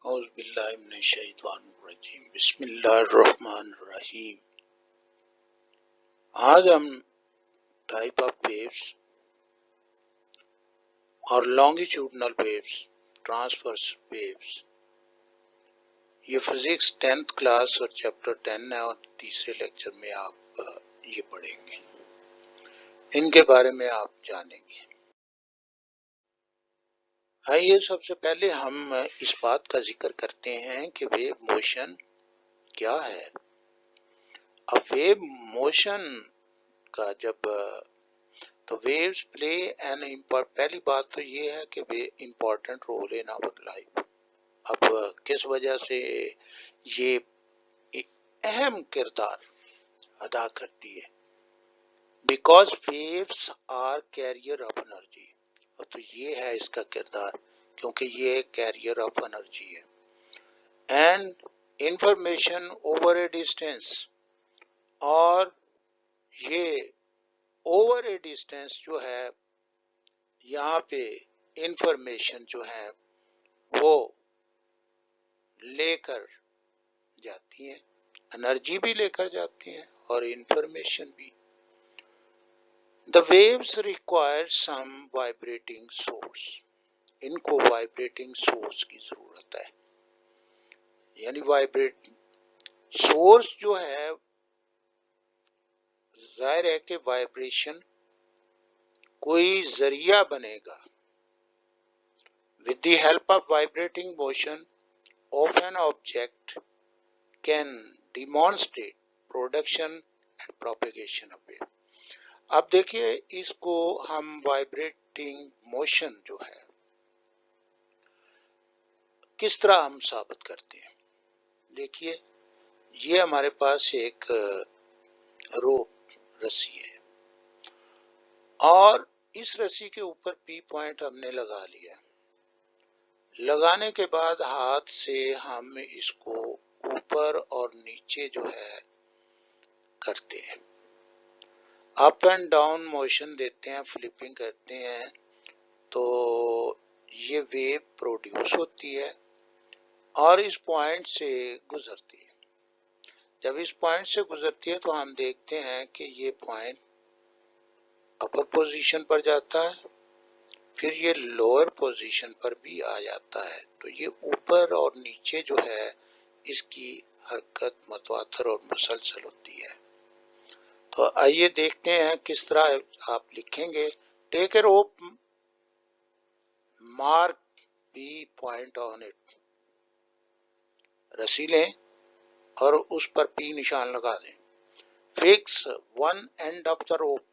औज़ुबिल्लाहिमिनश्शैतानिर्रजीम बिस्मिल्लाहिर्रहमानिर्रहीम। आज हम टाइप ऑफ वेव्स और लॉन्गिट्यूडनल वेव्स, ट्रांसवर्स वेव्स, ये फिजिक्स 10th क्लास और चैप्टर 10 है और तीसरे लेक्चर में आप ये पढ़ेंगे, इनके बारे में आप जानेंगे। आइए सबसे पहले हम इस बात का जिक्र करते हैं कि वेव मोशन क्या है। अब वेव मोशन का तो वेव्स प्ले एन पहली बात तो ये है कि वे important role in our life. अब किस वजह से ये अहम किरदार अदा करती है? Because waves are carrier of energy. तो ये है इसका किरदार, क्योंकि ये कैरियर ऑफ एनर्जी है and information over a distance. और ये ओवर ए डिस्टेंस जो है, यहाँ पे इंफॉर्मेशन जो है वो लेकर जाती हैं, एनर्जी भी लेकर जाती हैं और इंफॉर्मेशन भी। The waves require some vibrating source. इनको वाइब्रेटिंग सोर्स की जरूरत है, यानी वाइब्रेट सोर्स जो है, जाहिर है कि वाइब्रेशन कोई जरिया बनेगा। With the help of vibrating motion of an object can demonstrate production and propagation of wave. अब देखिए, इसको हम वाइब्रेटिंग मोशन जो है किस तरह हम साबित करते हैं। देखिए, ये हमारे पास एक रोप रस्सी है और इस रस्सी के ऊपर पी पॉइंट हमने लगा लिया। लगाने के बाद हाथ से हम इसको ऊपर और नीचे जो है करते हैं, अप एंड डाउन मोशन देते हैं, फ्लिपिंग करते हैं, तो ये वेव प्रोड्यूस होती है और इस पॉइंट से गुजरती है। जब इस पॉइंट से गुजरती है तो हम देखते हैं कि ये पॉइंट अपर पोजीशन पर जाता है, फिर ये लोअर पोजीशन पर भी आ जाता है। तो ये ऊपर और नीचे जो है, इसकी हरकत मतवातर और मुसलसल होती है। तो आइए देखते हैं किस तरह आप लिखेंगे। Take a rope, mark B point on it. रस्सी लें और उस पर पी निशान लगा दें। Fix one end of the rope.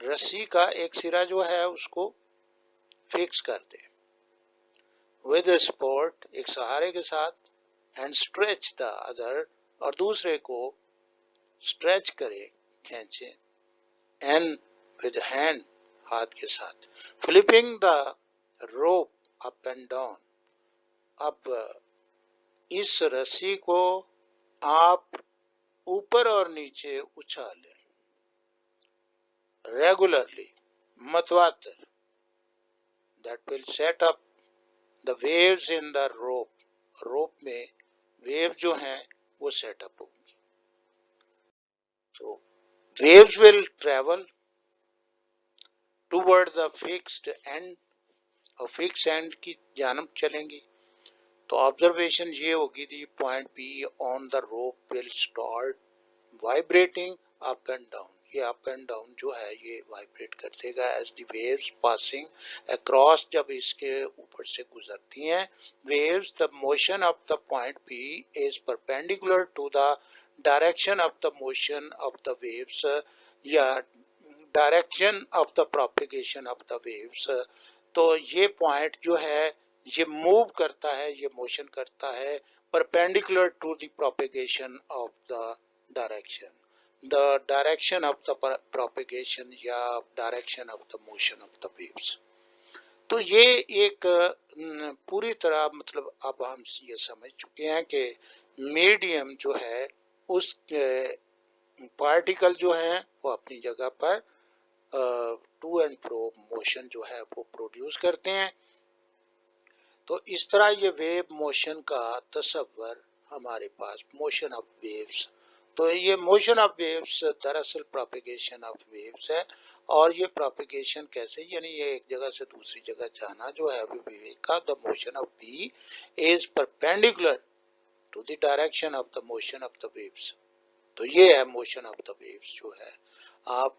रस्सी का एक सिरा जो है उसको फिक्स कर दें विद सपोर्ट, एक सहारे के साथ, एंड स्ट्रेच द अदर, और दूसरे को स्ट्रेच करें, खींचें, एंड विद हैंड, हाथ के साथ, flipping the rope up and down. अब इस रस्सी को आप ऊपर और नीचे उछालें रेगुलरली, मतवातर। That will set up the waves in the rope. Rope में वेव जो हैं वो सेटअप होंगी। तो waves will travel toward the fixed end, और फिक्स एंड की जानब चलेंगी। तो ऑब्जर्वेशन ये होगी, the point B on the rope will start vibrating up and down. ये अप एंड डाउन जो है ये वाइब्रेट कर देगा as the waves passing across. जब इसके ऊपर से गुजरती हैं waves, the motion of the point B is perpendicular to the direction of the motion of the waves, या direction of the propagation of the waves. तो ये पॉइंट जो है ये मूव करता है, ये मोशन करता है perpendicular to the propagation of the direction, the direction of the propagation या direction of the motion of the waves। तो ये एक पूरी तरह, मतलब अब हम ये समझ चुके हैं कि मीडियम जो है उस पार्टिकल जो है वो अपनी जगह पर टू एंड फ्रो मोशन जो है वो प्रोड्यूस करते हैं। तो इस तरह ये वेव मोशन का तस्वर हमारे पास, मोशन ऑफ वेव्स। तो ये मोशन ऑफ वेव्स दरअसल प्रोपेगेशन ऑफ वेव्स है। और ये प्रोपेगेशन कैसे, यानी ये एक जगह से दूसरी जगह जाना जो है वेव का, the motion of V is perpendicular to the direction of the motion of the waves. तो ये है मोशन ऑफ द वेव्स जो है। आप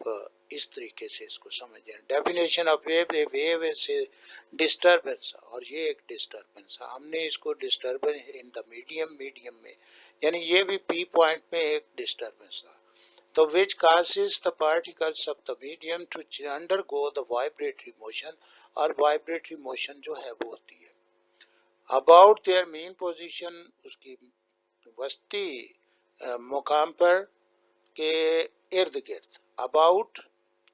इस तरीके से इसको समझें। Definition of wave, A wave is a disturbance, और ये एक डिस्टर्बेंस है। हमने इसको disturbance in the medium, medium में, यानी ये भी पी पॉइंट में एक डिस्टर्बेंस था। तो which causes the particles of the medium to undergo the vibratory motion, और vibratory motion जो है वो होती है about their mean position, उसकी वस्ती मुकाम पर के इर्द गिर्द। अबाउट,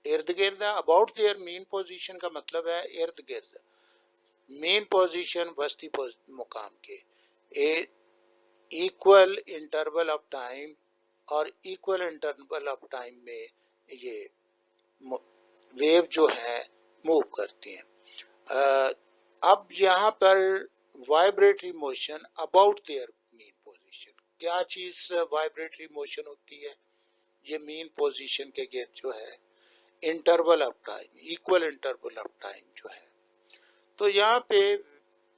इर्द गिर्द, अबाउट देयर मीन पोजीशन का मतलब है इर्द गिर्द, मीन पोजीशन वस्ती मुकाम के, ए इक्वल इंटरवल ऑफ टाइम, और इक्वल इंटरवल ऑफ टाइम में ये वेव जो है मूव करती हैं। अब यहाँ पर vibratory motion about their mean position, क्या चीज वाइब्रेटरी मोशन होती है? ये मीन पोजीशन के गिर्द जो है interval of time, equal interval of time जो है। तो यहाँ पे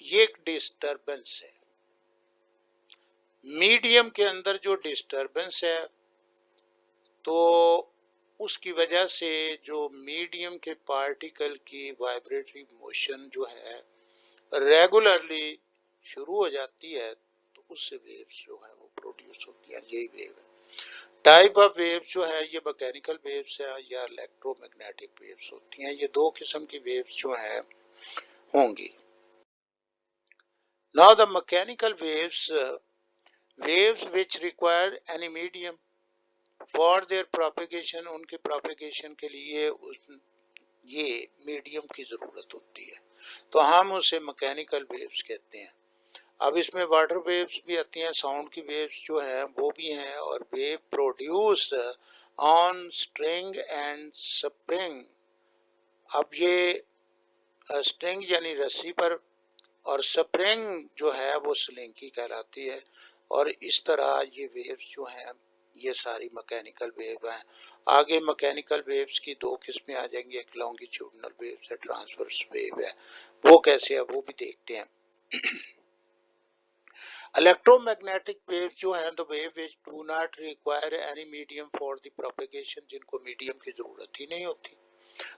ये एक डिस्टरबेंस है, मीडियम के अंदर जो डिस्टरबेंस है, तो उसकी वजह से जो मीडियम के पार्टिकल की वाइब्रेटरी मोशन जो है रेगुलरली शुरू हो जाती है, तो उससे वेव्स जो है वो प्रोड्यूस होती है। यही वेव है। टाइप ऑफ वेव्स जो है ये मैकेनिकल वेव्स है या इलेक्ट्रोमैग्नेटिक वेव्स होती हैं। ये दो किस्म की वेव्स जो है होंगी। Now the mechanical waves, waves which require any medium for their propagation, उनके प्रोपेगेशन के लिए ये मीडियम की जरूरत होती है, तो हम उसे मैकेनिकल वेव्स कहते हैं। अब इसमें वाटर वेव्स भी आती हैं, साउंड की वेव्स जो है वो भी हैं, और wave produced on string and spring. अब ये स्ट्रिंग यानी रस्सी पर, और स्प्रिंग जो है वो स्लिंकी कहलाती है। और इस तरह ये वेव्स जो हैं ये सारी मैकेनिकल वेव हैं। आगे मैकेनिकल वेव्स की दो किस्में आ जाएंगी, एक लॉन्गिट्यूडनल वेव्स है, ट्रांसवर्स वेव है। वो कैसे है वो भी देखते हैं। इलेक्ट्रोमैग्नेटिक वेव जो है, तो wave which do not require any medium for the propagation, जिनको मीडियम की जरूरत ही नहीं होती।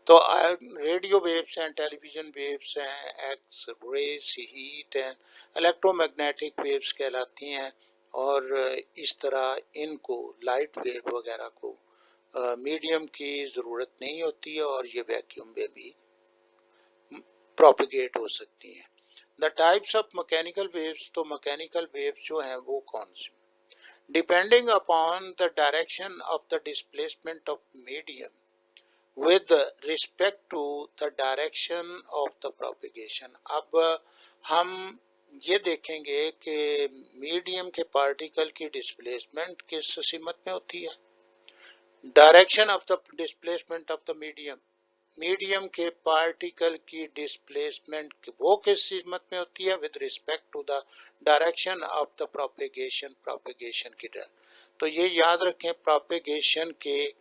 तो रेडियो वेव्स हैं, टेलीविजन वेव्स हैं, एक्स रेज, हीट हैं, इलेक्ट्रोमैग्नेटिक वेव्स कहलाती हैं। और इस तरह इनको, लाइट वेव वगैरह को मीडियम की जरूरत नहीं होती है, और ये वैक्यूम में भी प्रोपेगेट हो सकती हैं। The types of mechanical waves, तो मैकेनिकल वेव्स जो हैं वो कौन सी? Depending upon the direction of the displacement of medium with respect to the direction of the propagation. अब हम ये देखेंगे कि मीडियम के पार्टिकल की डिस्प्लेसमेंट किस सीमत में होती है। Direction of the displacement of the medium, medium के पार्टिकल की डिस्प्लेसमेंट वो किस सीमत में होती है? With respect to the direction of the propagation, propagation की दर। तो ये याद रखें, प्रोपेगेशन के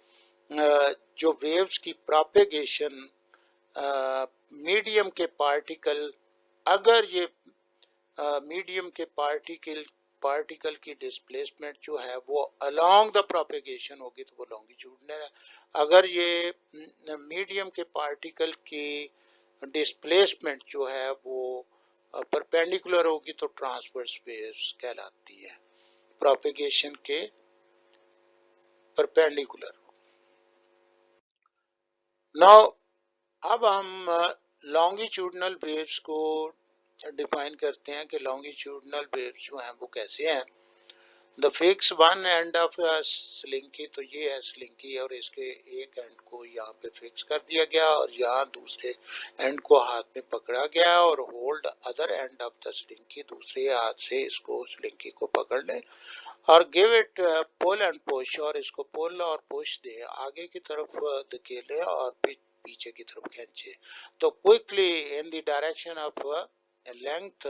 जो वेव्स की प्रोपेगेशन मीडियम के पार्टिकल, अगर ये मीडियम के पार्टिकल की डिस्प्लेसमेंट जो है वो अलोंग द प्रोपेगेशन होगी तो वो लॉन्गिट्यूडनल है। अगर ये मीडियम के पार्टिकल की डिस्प्लेसमेंट जो है वो परपेंडिकुलर होगी तो ट्रांसवर्स वेव्स कहलाती है, प्रोपेगेशन के परपेंडिकुलर। नाउ अब हम लॉन्गिट्यूडनल वेव्स को डिफाइन करते हैं कि लॉन्गिट्यूडनल वेव्स जो हैं वो कैसे हैं। The fix one end of slinky, तो ये है स्लिंकी, और इसके एक एंड को यहाँ पे फिक्स कर दिया गया और यहाँ दूसरे एंड को हाथ में पकड़ा गया, और hold other end of the slinky, दूसरे हाथ से इसको स्लिंकी को पकड़ ले और give it pull and push, और इसको पुल और पुश दे, आगे की तरफ धकेले और पीछे की तरफ खींचे। तो quickly in the direction of length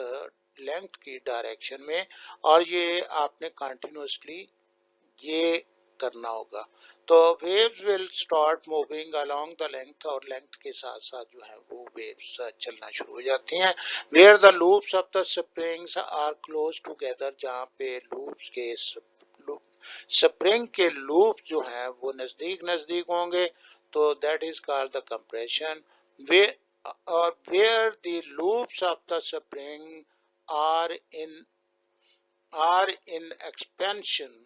length की डायरेक्शन में, और ये आपने कंटिन्यूसली ये करना होगा। तो waves will start moving along the length, और लेंथ के साथ साथ जो है वो वेव्स चलना शुरू हो जाती हैं। Where the loops of the springs are close together, जहाँ पे लूप्स के स्प्रिंग के लूप जो हैं वो नजदीक नजदीक होंगे, तो that is called the compression. वे और where the loops of the spring are in expansion,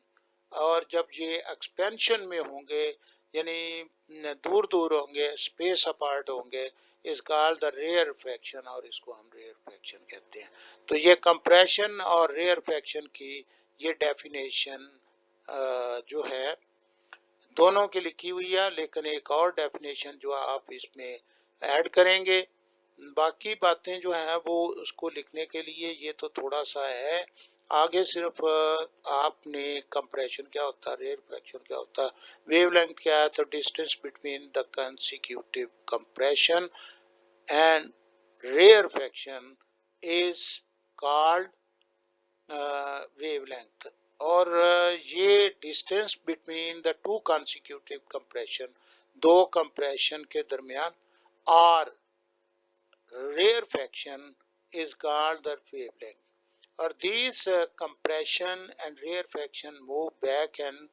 और जब ये एक्सपेंशन में होंगे यानी दूर दूर होंगे, स्पेस अपार्ट होंगे, इस कॉल्ड द रेयर फ्रैक्शन, और इसको हम रेयर फ्रैक्शन कहते हैं। तो ये कंप्रेशन और रेयर फ्रैक्शन की ये डेफिनेशन जो है दोनों की लिखी हुई है, लेकिन एक और डेफिनेशन जो आप इसमें ऐड करेंगे, बाकी बातें जो हैं वो उसको लिखने के लिए ये तो थोड़ा सा है। आगे सिर्फ आपने कंप्रेशन क्या होता है, रेयर फ्रैक्शन क्या होता है, वेवलेंथ क्या है, तो distance between the consecutive compression and rarefaction is called wavelength. और ये distance between the two consecutive compression, दो कंप्रेशन के दरमियान, और rarefaction is called the wavelength. Or these compression and rarefaction move back and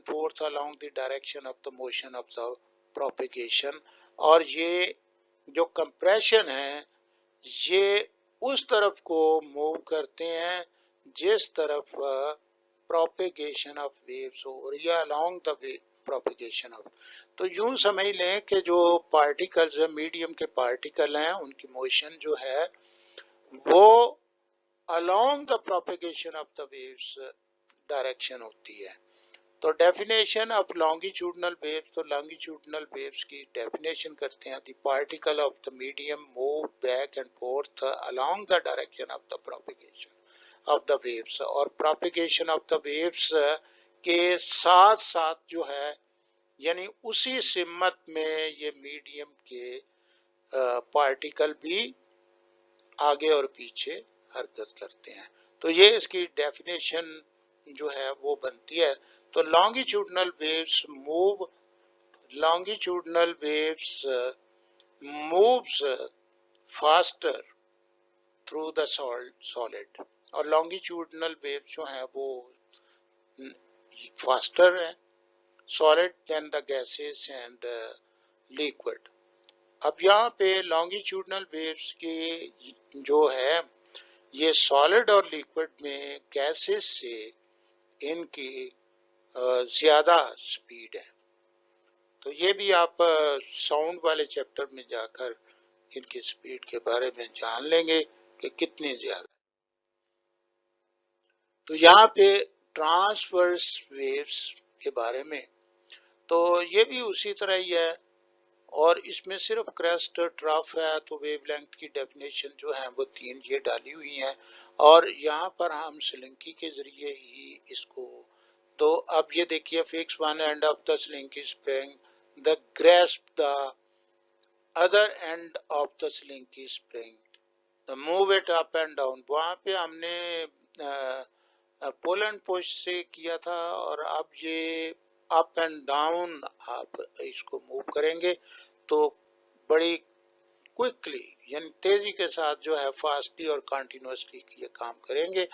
forth along the direction of the motion of the propagation। और ये जो compression है ये उस तरफ को मूव करते हैं जिस तरफ प्रोपेगेशन ऑफ वेव्स हो रही है, along the way propagation of. तो यूं समझ लें कि जो पार्टिकल्स है, मीडियम के पार्टिकल हैं, उनकी मोशन जो है वो along the propagation of the waves direction होती है। तो डेफिनेशन ऑफ लॉन्गिट्यूडनल वेव्स, तो लॉन्गिट्यूडनल वेव्स की डेफिनेशन करते हैं, the particle of the medium move back and fourth along the direction of the propagation of the waves. और propagation of the waves के साथ साथ जो है यानी उसी सिमत में ये मीडियम के पार्टिकल भी आगे और पीछे हरकत करते हैं। तो ये इसकी डेफिनेशन जो है वो बनती है। तो longitudinal waves moves faster through the solid, और लॉन्गिट्यूडनल वेव्स जो है वो फास्टर है solid than the gases and liquid. अब यहाँ पे लॉन्गिट्यूडनल वेव्स की जो है ये सॉलिड और लिक्विड में गैसेस से इनकी ज्यादा स्पीड है। तो ये भी आप साउंड वाले चैप्टर में जाकर इनकी स्पीड के बारे में जान लेंगे कि कितनी ज्यादा। तो यहाँ पे ट्रांसवर्स वेव्स के बारे में, तो ये भी उसी तरह ही है, और इसमें सिर्फ क्रेस्ट ट्रफ है। तो वेवलेंथ की डेफिनेशन जो है वो 3 ये डाली हुई है, और यहाँ पर हम स्लिंकी के जरिए ही इसको, तो अब ये देखिए, fix one end of the slinky spring the grasp the other end of the slinky spring move it up and down. वहाँ पे हमने पुल एंड पुश से किया था, और अब ये अप एंड डाउन आप इसको मूव करेंगे तो बड़ी क्विकली यानी तेजी के साथ जो है फास्टली और कंटिन्यूसली ये काम करेंगे।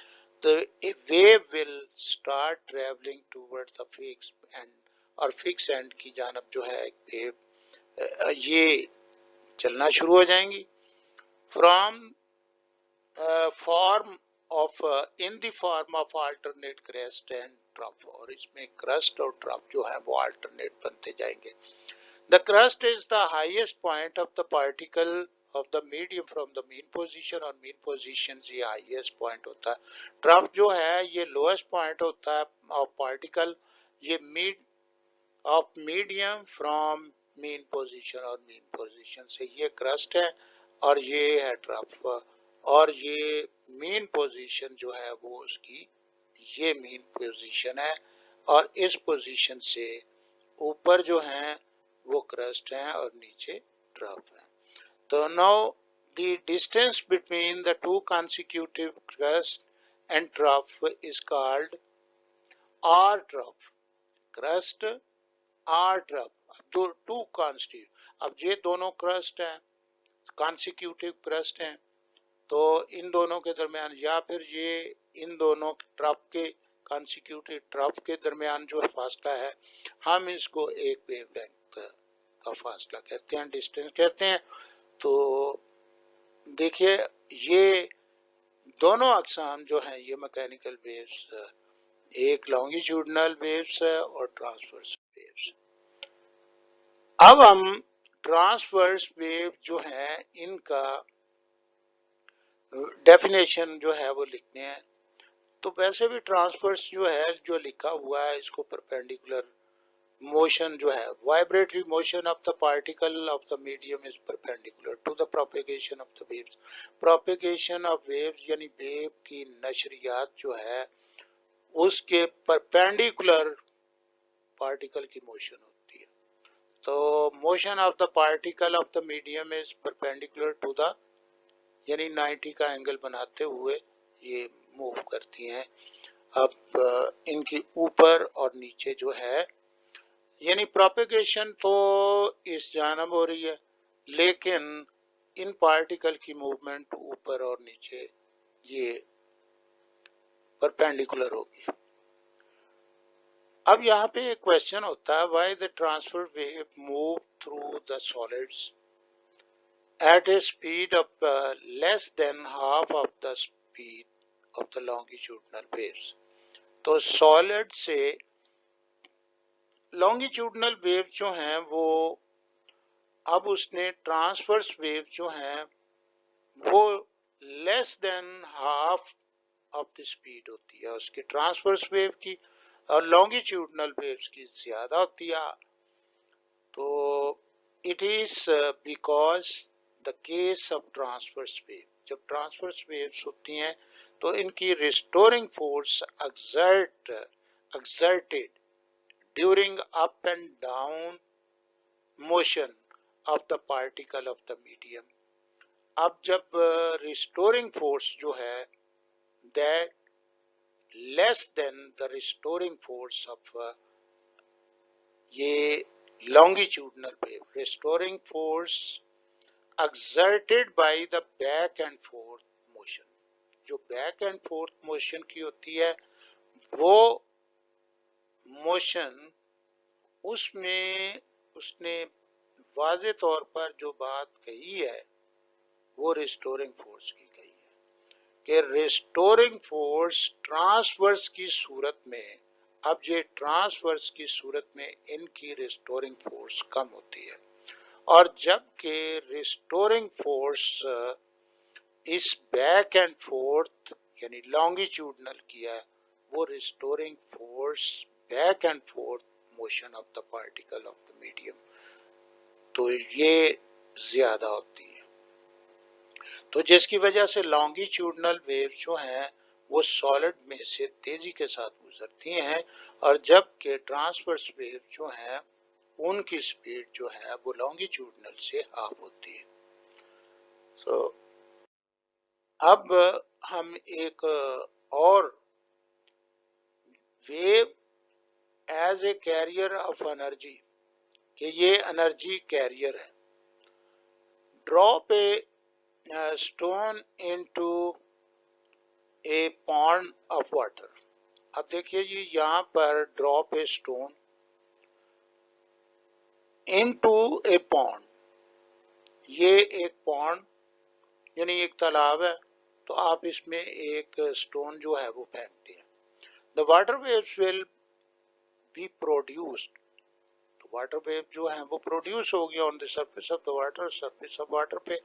तो a wave will start travelling toward the fix end, और फिक्स एंड की जानब जो है वेव ये चलना शुरू हो जाएंगी। From form of in the form of alternate crest and trough, और इसमें क्रस्ट और ट्रफ जो है वो अल्टरनेट बनते जाएंगे। The crust is the highest point of the particle of the medium from the mean position, और mean position ये highest point होता है। ट्रफ जो है ये lowest point होता है of particle, ये mid of medium from mean position, और mean position से ये crust है और ये है ट्रफ, और ये mean position जो है वो उसकी ये mean position है, और इस पोजीशन से ऊपर जो है वो क्रस्ट है और नीचे ट्रफ है। तो now the distance between the two consecutive crust and trough is called R trough. Crust R trough. दो टू कॉन्स्टिट्यूट, अब ये दोनों क्रस्ट हैं, कॉन्सिक्यूटिव क्रस्ट हैं, तो इन दोनों के दरमियान या फिर ये इन दोनों ट्रफ के कॉन्सिक्यूटिव ट्रफ के दरमियान जो फासला है, हम इसको एक वेवलेंथ का फासला कहते हैं, डिस्टेंस कहते हैं। तो देखिए ये दोनों अकसाम जो हैं ये मैकेनिकल वेव्स, एक लॉन्गिट्यूडनल वेव्स है और ट्रांसवर्स वेव्स। अब हम ट्रांसवर्स वेव जो है इनका डेफिनेशन जो है वो लिखते हैं। तो वैसे भी ट्रांसवर्स जो है जो लिखा हुआ है इसको परपेंडिकुलर मोशन जो है, vibratory motion of the particle of the medium is perpendicular to the propagation of the waves. Propagation of waves यानी वेव की नशरियात जो है उसके परपेंडिकुलर पार्टिकल की मोशन होती है। तो motion of the particle of the medium is perpendicular to the, यानी 90 का एंगल बनाते हुए ये मूव करती हैं। अब इनकी ऊपर और नीचे जो है, यानी प्रोपेगेशन तो इस जानब हो रही है, लेकिन इन पार्टिकल की मूवमेंट ऊपर और नीचे ये परपेंडिकुलर होगी। अब यहाँ पे एक क्वेश्चन होता है, why the transfer wave move through the solids at a speed of less than half of the speed of the longitudinal waves। तो सॉलिड से लॉन्गिट्यूडनल वेव जो हैं वो, अब उसने ट्रांसवर्स वेव जो हैं वो less than half of the speed होती है उसकी ट्रांसवर्स वेव की, और लॉन्गिट्यूडनल वेव्स की ज्यादा होती है। तो it is because the case of transverse wave, जब ट्रांसवर्स वेव्स होती हैं तो इनकी restoring force exerted during up and down motion of the particle of the medium। अब जब रिस्टोरिंग फोर्स जो है that less than the restoring force of ये longitudinal wave, restoring force exerted by the back and forth motion, जो back and forth motion की होती है वो मोशन, उसमें उसने वाज़े तौर पर जो बात कही है वो रिस्टोरिंग फोर्स की कही है कि रिस्टोरिंग फोर्स ट्रांसवर्स की सूरत में, अब ये ट्रांसवर्स की सूरत में इनकी रिस्टोरिंग फोर्स कम होती है, और जबकि रिस्टोरिंग फोर्स इस बैक एंड फोर्थ यानी लॉन्गिट्यूडनल किया है, वो restoring force back and fourth motion of the particle of the medium, तो ये ज्यादा होती है। तो जिसकी वजह से लॉन्गिट्यूडनल वेव जो हैं वो सॉलिड में से तेजी के साथ गुजरती हैं, और जबकि ट्रांसवर्स वेव जो हैं उनकी स्पीड जो है वो लॉन्गिट्यूडनल से हाफ होती है। तो अब हम एक और wave as a carrier of energy, कि ये एनर्जी कैरियर है। Drop a stone into a pond of water. अब देखिए जी यहाँ पर drop a stone into a pond, ये एक पॉन्ड यानी एक तालाब है, तो आप इसमें एक स्टोन जो है वो फेंकते हैं। The water waves will be produced, तो वाटर वेव जो है वो प्रोड्यूस होगी on the surface of the water, surface of water पे।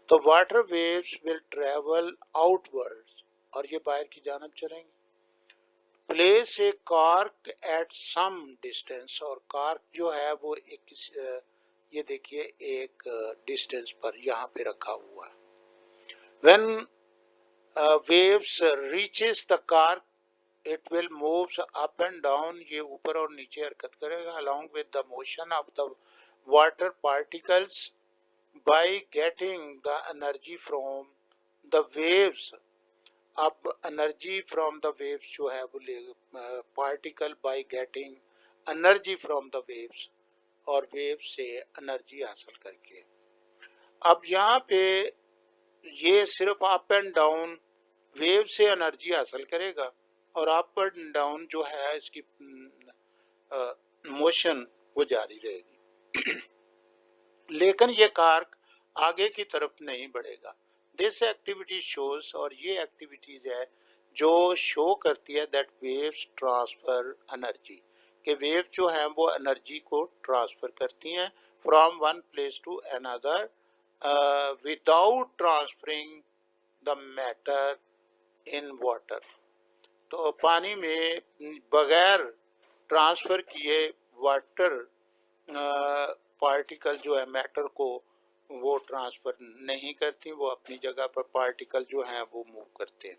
तो water waves will travel outwards, और ये बाहर की जानब चलेंगे। Place a cork at some distance, और कार्क जो है वो एक ये देखिए एक डिस्टेंस पर यहाँ पे रखा हुआ है। When waves reaches the cork, it will moves up and down, ये ऊपर और नीचे हरकत करेगा along with the motion of the water particles by getting the energy from the waves। अब एनर्जी फ्रॉम द वेव्स जो है वो ले particle by getting energy from the waves, और वेव्स से एनर्जी हासिल करके। अब यहाँ पे ये सिर्फ अप एंड डाउन वेव से एनर्जी हासिल करेगा, और अप एंड डाउन जो है इसकी मोशन वो जारी रहेगी। लेकिन ये कार्क आगे की तरफ नहीं बढ़ेगा। दिस एक्टिविटी शोज, और ये एक्टिविटीज है जो शो करती है दैट वेव्स ट्रांसफर एनर्जी, कि वेव जो है वो एनर्जी को ट्रांसफर करती हैं from one place to another without transferring the matter in water. तो पानी में बगैर ट्रांसफर किए वाटर पार्टिकल जो है मैटर को वो ट्रांसफर नहीं करती, वो अपनी जगह पर पार्टिकल जो हैं वो मूव करते हैं।